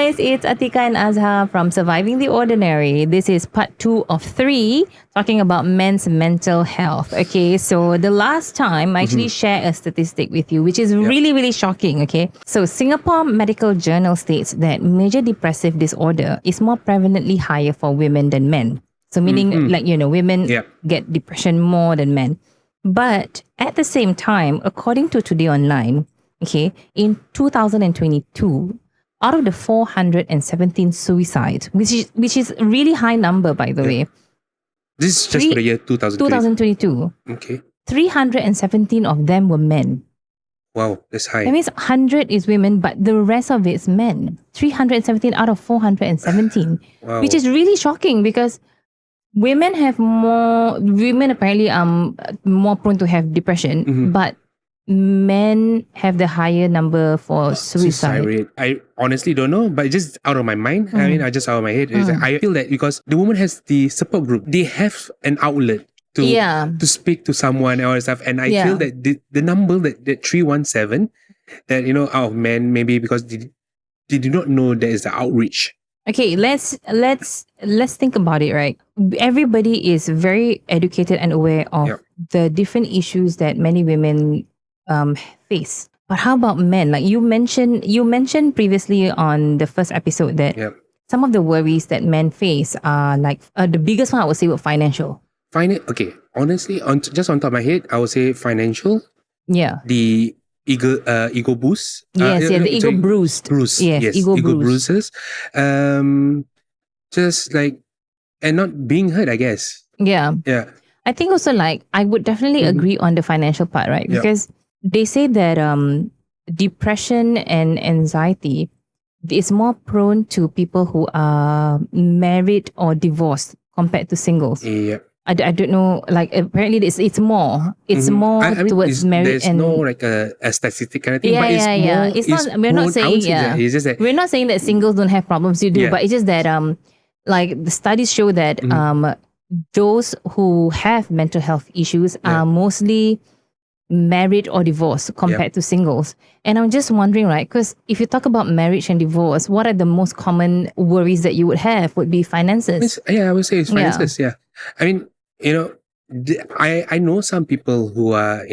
guys, it's Ateeqah and Azhar from Surviving the Ordinary. This is part 2 of 3, talking about men's mental health. Okay, so the last time I actually shared a statistic with you, which is really, really shocking. Okay, so Singapore Medical Journal states that major depressive disorder is more prevalently higher for women than men. So meaning women get depression more than men. But at the same time, according to Today Online, okay, in 2022, out of the 417 suicides, which is a really high number, by the way. This is just for the year 2022. Okay. 317 of them were men. Wow, that's high. That means 100 is women, but the rest of it is men. 317 out of 417, which is really shocking because women apparently are more prone to have depression, but men have the higher number for suicide rate. I honestly don't know, but just out of my mind, I just out of my head. I feel that because the woman has the support group, they have an outlet to speak to someone or stuff. And I feel that the number that 317, that, out of men, maybe because they do not know there is the outreach. Okay, let's think about it, right? Everybody is very educated and aware of the different issues that many women face. But how about men? Like you mentioned previously on the first episode that some of the worries that men face are like the biggest one I would say was financial. Okay, honestly, just on top of my head, I would say financial. Yeah. The ego boost. The ego bruised. Yes, ego bruises. Just like, and not being hurt, I guess. Yeah. Yeah. I think also like I would definitely agree on the financial part, right? Because they say that depression and anxiety is more prone to people who are married or divorced compared to singles. Yeah. I don't know, like apparently it's more towards married. There's no like a statistic kind of thing. But it's not. We're not saying it's just that we're not saying that singles don't have problems. You do, but it's just that like the studies show that those who have mental health issues are mostly married or divorced compared to singles. And I'm just wondering, right? Because if you talk about marriage and divorce, what are the most common worries that you would have? Would be finances. I would say it's finances. Yeah. I mean, I know some people who are,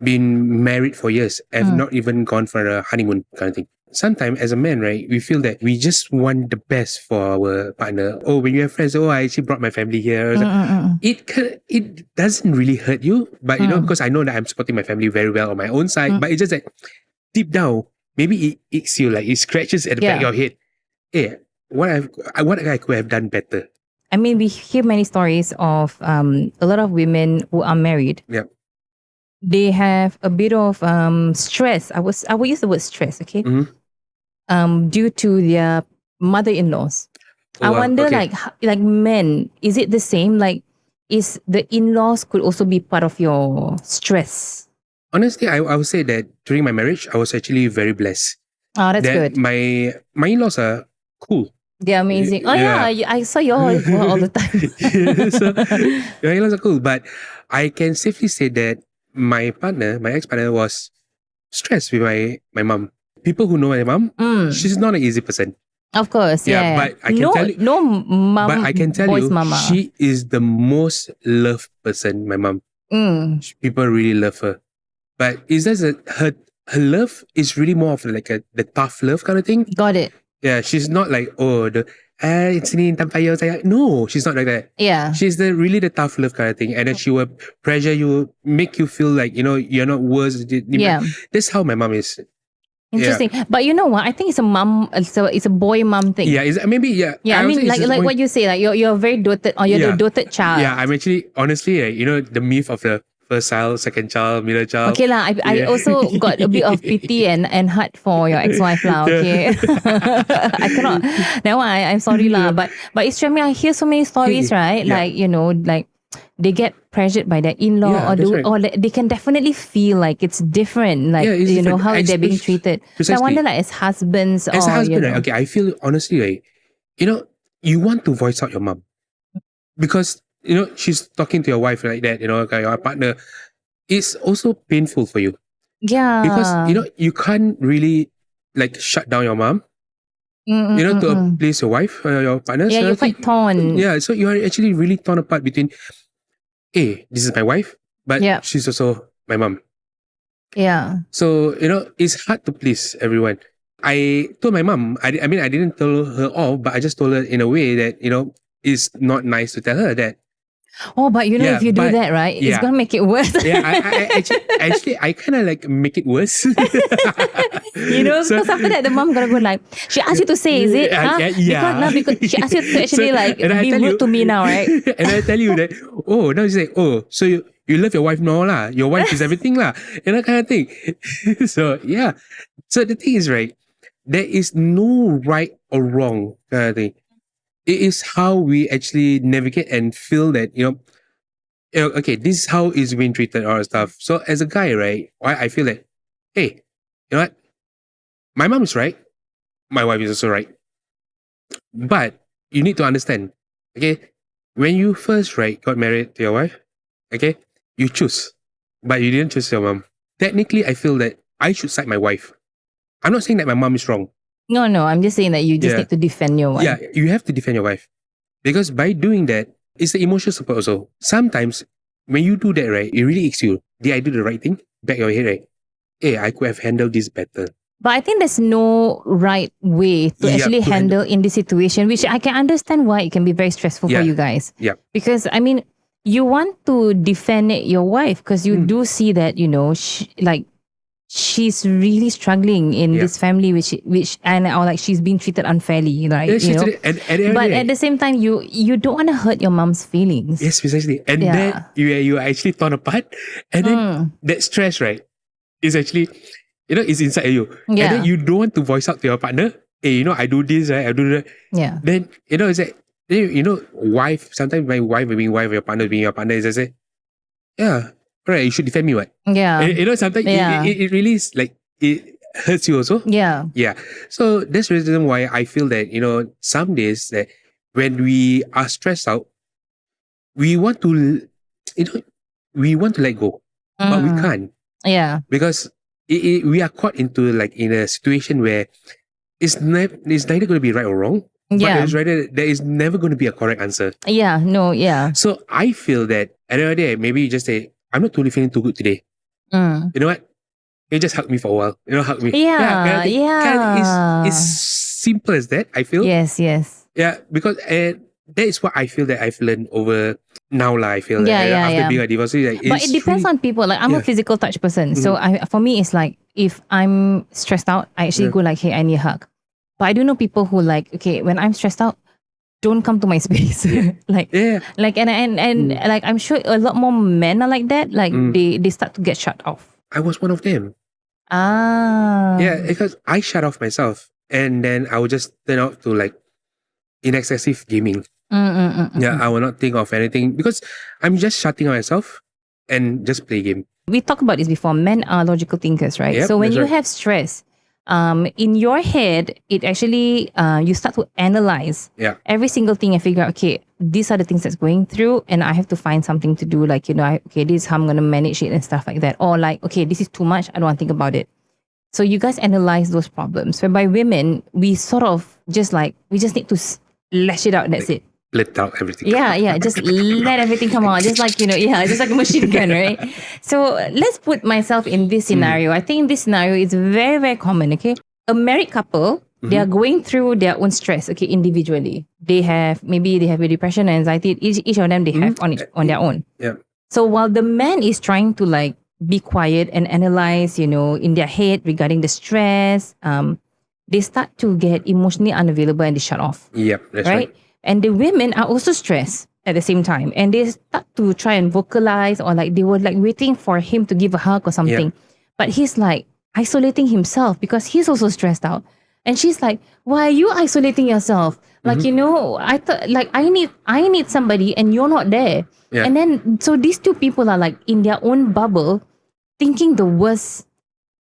been married for years, have not even gone for a honeymoon kind of thing. Sometimes as a man, right, we feel that we just want the best for our partner. Oh, when you have friends, I actually brought my family here. It doesn't really hurt you, but because I know that I'm supporting my family very well on my own side, but it's just that deep down, maybe it aches you, like it scratches at the back of your head. Hey, what I could have done better. I mean, we hear many stories of a lot of women who are married. Yeah. They have a bit of stress. I would use the word stress, okay? Due to their mother-in-laws. I wonder, like men, is it the same? Like, is the in-laws could also be part of your stress? Honestly, I would say that during my marriage, I was actually very blessed. Oh, that's good. My in-laws are cool. They're amazing. I saw you all the time. So, my in-laws are cool. But I can safely say that my ex-partner was stressed with my mom. People who know my mom, she's not an easy person. Of course, yeah. But I can tell you, mom. But I can tell you, mama. she is the most loved person. My mom, people really love her. But it's just her love is really more of like the tough love kind of thing. Got it. Yeah, she's not like it's no, she's not like that. Yeah. She's really the tough love kind of thing. And then she will pressure you, make you feel like, you're not worse. Yeah. That's how my mom is. Interesting. Yeah. But you know what? I think it's a mom, it's a boy mom thing. Yeah, maybe, yeah. Yeah, I mean, like what you say, like you're very doted, or you're the doted child. Yeah, I'm actually, honestly, the myth of the first child, second child, middle child. Okay lah, I also got a bit of pity and heart for your ex-wife lah. Okay, I cannot. Now I'm sorry lah, but it's true. I hear so many stories, right? Like like they get pressured by their in-law, or they can definitely feel like it's different. Like different. How they're being treated. Precisely. So I wonder, like as husbands, as a husband, right? Okay, I feel honestly, like you want to voice out your mom because. She's talking to your wife like that, your partner. It's also painful for you. Yeah. Because, you can't really like shut down your mom. to please your wife, your partner. Yeah, So I you're think, quite torn. yeah, so you are actually really torn apart between, hey, this is my wife, but Yeah. she's also my mom. Yeah. So, it's hard to please everyone. I told my mom, I mean, I didn't tell her all, but I just told her in a way that, it's not nice to tell her that. Oh, but Yeah, if you do but- that, right, it's yeah. gonna make it worse. Yeah, I actually, I kind of like make it worse. So, So- because after that, the mom gonna go like, she asked you to say, is it? Huh? Yeah. Because she asked you to actually and I be tell rude you- to me now, right? And I tell you that, now you say, so you love your wife now lah. Your wife is everything lah. And that kind of thing. So, yeah. So the thing is, right, there is no right or wrong kind of thing. It is how we actually navigate and feel that, okay, this is how it's being treated or stuff. So as a guy, right, I feel that, hey, you know what? My mom is right. My wife is also right. But you need to understand, okay, when you first, right, got married to your wife, okay, you choose, but you didn't choose your mom. Technically, I feel that I should side my wife. I'm not saying that my mom is wrong. No, I'm just saying that you just Yeah. need to defend your wife. Yeah, you have to defend your wife. Because by doing that, it's the emotional support also. Sometimes when you do that, right, it really aches you. Did I do the right thing? Back your head, right? Hey, I could have handled this better. But I think there's no right way to Yep, actually to handle in this situation, which I can understand why it can be very stressful Yeah. for you guys. Yep. Because, I mean, you want to defend your wife because you do see that, she's really struggling in Yeah. this family, or like she's being treated unfairly, right? Yeah, But at the same time, you don't want to hurt your mom's feelings. yes, precisely. And Yeah. then you are actually torn apart. And then that stress, right, is actually, is inside you. Yeah. And then you don't want to voice out to your partner, hey, I do this, right? I do that. Yeah. Then, it's like, wife, sometimes my wife being wife, your partner being your partner, is I say, yeah, right, you should defend me, what? Yeah. Sometimes Yeah. it really is like, it hurts you also. Yeah. Yeah. So that's the reason why I feel that, some days that when we are stressed out, we want to, we want to let go, but we can't Yeah. because we are caught into like in a situation where it's neither going to be right or wrong. Yeah. But there is never going to be a correct answer. Yeah. No. Yeah. So I feel that at the end of the day, maybe you just say, I'm not totally feeling too good today. Mm. You know what? You just hug me for a while. Hug me. Yeah, It's simple as that, I feel. Yes. Yeah, because that is what I feel that I've learned over now. I feel that after being a divorcee. Like, But it depends on people. Like I'm a physical touch person. So for me, it's like if I'm stressed out, I actually go like, hey, I need a hug. But I do know people who like, okay, when I'm stressed out, don't come to my space. Like like I'm sure a lot more men are like that. Like they start to get shut off. I was one of them. Ah. Yeah, because I shut off myself. And then I would just turn out to like in excessive gaming. Yeah, I will not think of anything because I'm just shutting out myself and just play game. We talked about this before. Men are logical thinkers, right? Yep, So when that's you right. have stress, in your head, it actually you start to analyze Yeah. every single thing and figure out, okay, these are the things that's going through, and I have to find something to do. Like okay, this is how I'm gonna manage it and stuff like that. Or like, okay, this is too much. I don't want to think about it. So you guys analyze those problems. Whereby women, we sort of just like we just need to lash it out. That's it. Let out everything. Yeah. Just let everything come out. Just like, just like a machine gun, right? So let's put myself in this scenario. I think this scenario is very, very common, okay? A married couple, they are going through their own stress, okay, individually. Maybe they have a depression and anxiety. Each of them, they have on their own. Yeah. So while the man is trying to like be quiet and analyze, in their head regarding the stress, they start to get emotionally unavailable and they shut off. Yep, that's right. And the women are also stressed at the same time. And they start to try and vocalize or like they were like waiting for him to give a hug or something. But he's like isolating himself because he's also stressed out. And she's like, why are you isolating yourself? Like, I thought like I need somebody and you're not there. Yeah. And then so these two people are like in their own bubble thinking the worst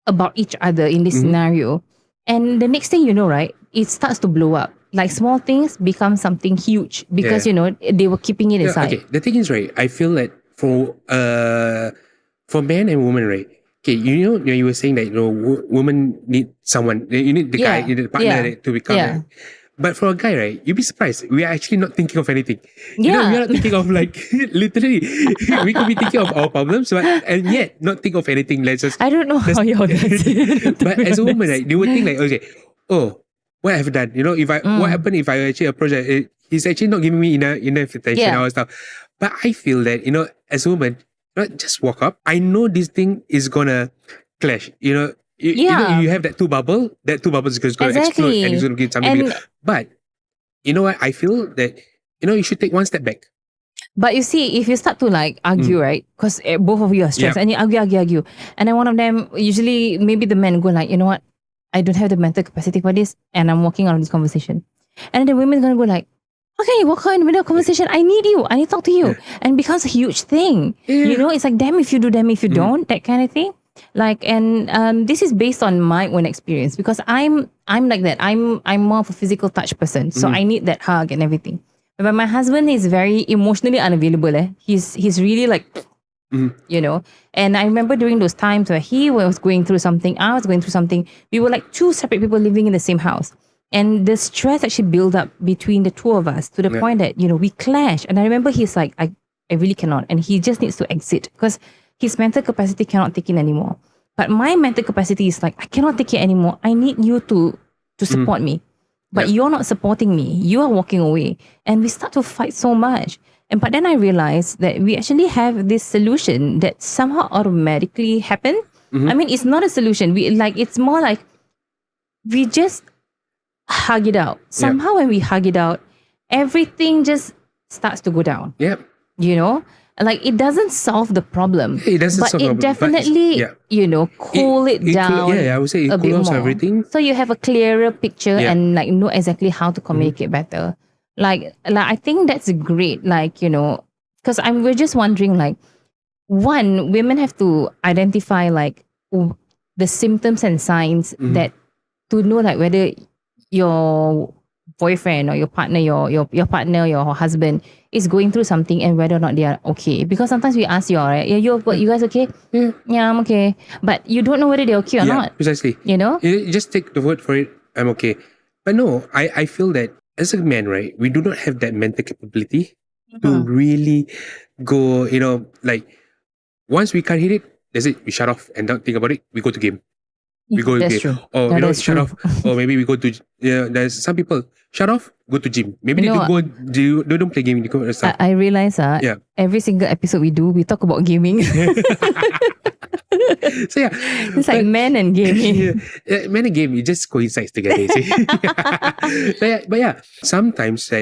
about each other in this scenario. And the next thing you know, right, it starts to blow up. Like small things become something huge because they were keeping it inside. Okay, the thing is, right, I feel that for men and women, right, okay, you were saying that women need someone, you need the guy, Yeah. you need the partner Yeah. right, to become. Yeah. But for a guy, right, you'd be surprised. We are actually not thinking of anything. We are Yeah. not thinking of like literally. We could be thinking of our problems, and yet not think of anything. I don't know how y'all does it. But as a woman, right, you would think like, okay, oh, what have I done? If what happened if I actually approach that? He's actually not giving me enough attention, Yeah. all stuff. But I feel that as a woman, not just walk up. I know this thing is gonna clash. Yeah. You have that two bubbles is going to explode and it's going to give something And bigger. But you know what? I feel that you should take one step back. But you see, if you start to like argue, right? Because both of you are stressed, Yep. and you argue, and then one of them, usually maybe the men go like, you know what, I don't have the mental capacity for this, and I'm walking out of this conversation, and then the women's gonna go like, okay, walk out in the middle of conversation. I need you. I need to talk to you, and it becomes a huge thing. Yeah. It's like damn if you do, damn if you don't, that kind of thing. Like, and this is based on my own experience because I'm like that. I'm more of a physical touch person, so I need that hug and everything. But my husband is very emotionally unavailable. He's really like, And I remember during those times where he was going through something, I was going through something. We were like two separate people living in the same house, and the stress actually built up between the two of us to the point that we clash. And I remember he's like, I really cannot, and he just needs to exit because his mental capacity cannot take it anymore. But my mental capacity is like, I cannot take it anymore. I need you to support me. But you're not supporting me. You are walking away. And we start to fight so much. But then I realized that we actually have this solution that somehow automatically happen. I mean, it's not a solution. It's more like we just hug it out. Somehow when we hug it out, everything just starts to go down. Yep. Like it doesn't solve the problem. It doesn't but solve the it problem, but definitely, cool it down. I would say it a bit cools more. everything. So you have a clearer picture and like know exactly how to communicate better. Like I think that's great. Because we're just wondering like, one, women have to identify like the symptoms and signs that to know like whether your boyfriend or your partner, your partner, your husband is going through something and whether or not they are okay. Because sometimes we ask you, all right, you guys okay? Yeah, I'm okay. But you don't know whether they're okay or not. Precisely. You just take the word for it, I'm okay. But no, I feel that as a man, right, we do not have that mental capability to really go, like once we can't hit it, that's it. We shut off and don't think about it. We go to game. We go That's game. true. Or shut off. Or maybe we go to there's some people shut off, go to gym. Maybe they don't play gaming, they go stuff. I realize every single episode we do, we talk about gaming. So it's like men and gaming. Men and game, it just coincides together. You see? but sometimes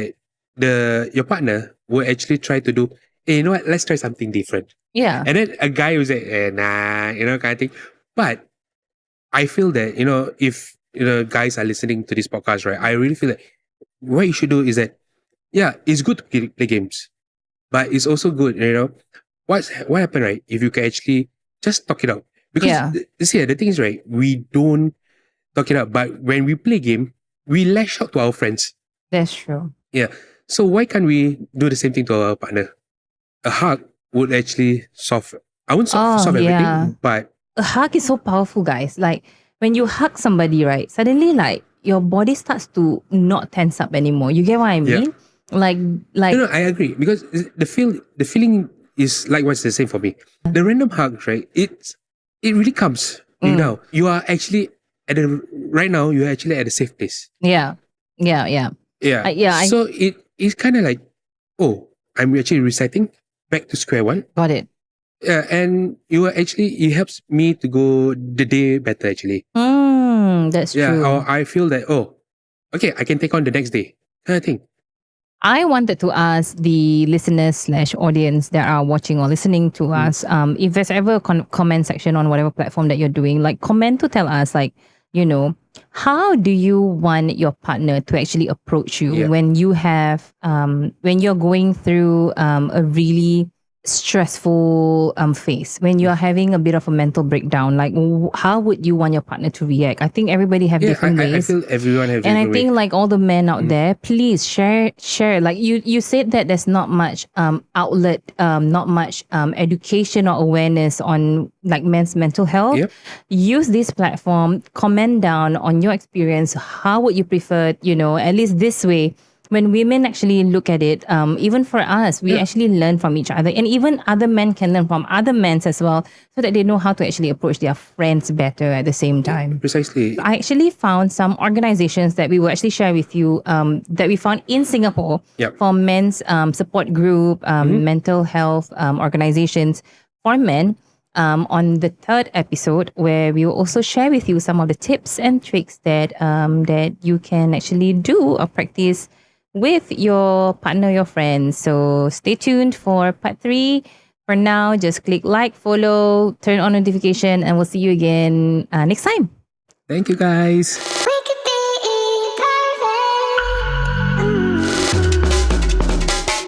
your partner will actually try to do, hey, you know what? Let's try something different. Yeah. And then a guy will say, nah, kind of thing. But I feel that if guys are listening to this podcast, right? I really feel that what you should do is that it's good to play games, but it's also good. What happened, right? If you can actually just talk it out, because the thing is, right? We don't talk it out, but when we play game, we lash out to our friends. That's true. Yeah. So why can't we do the same thing to our partner? A hug would actually solve. I won't solve everything, but a hug is so powerful, guys. Like when you hug somebody, right? Suddenly, like your body starts to not tense up anymore. You get what I mean? Like. No, I agree because the feeling is likewise the same for me. The random hug, right? It really comes. Now you are actually right now you're actually at a safe place. Yeah. So it's kind of like, oh, I'm actually resetting back to square one. Got it. Yeah, and it helps me to go the day better actually. That's true. Yeah, or I feel that, oh, okay, I can take on the next day kind of thing. I wanted to ask the listeners / audience that are watching or listening to us, if there's ever a comment section on whatever platform that you're doing, like comment to tell us, like, how do you want your partner to actually approach you when you have, when you're going through a really stressful phase, when you're having a bit of a mental breakdown, like how would you want your partner to react? I think everybody have different I ways. feel everyone has And I different think ways. like all the men out there, please share. Like you said that there's not much outlet, not much education or awareness on like men's mental health. Yep. Use this platform, comment down on your experience. How would you prefer, at least this way, when women actually look at it, even for us, we actually learn from each other. And even other men can learn from other men as well, so that they know how to actually approach their friends better at the same time. Precisely. I actually found some organizations that we will actually share with you, that we found in Singapore for men's support group, mental health organizations for men. On the third episode, where we will also share with you some of the tips and tricks that you can actually do or practice with your partner, your friends. So stay tuned for part 3. For now, just click like, follow, turn on notification, and we'll see you again next time. Thank you, guys.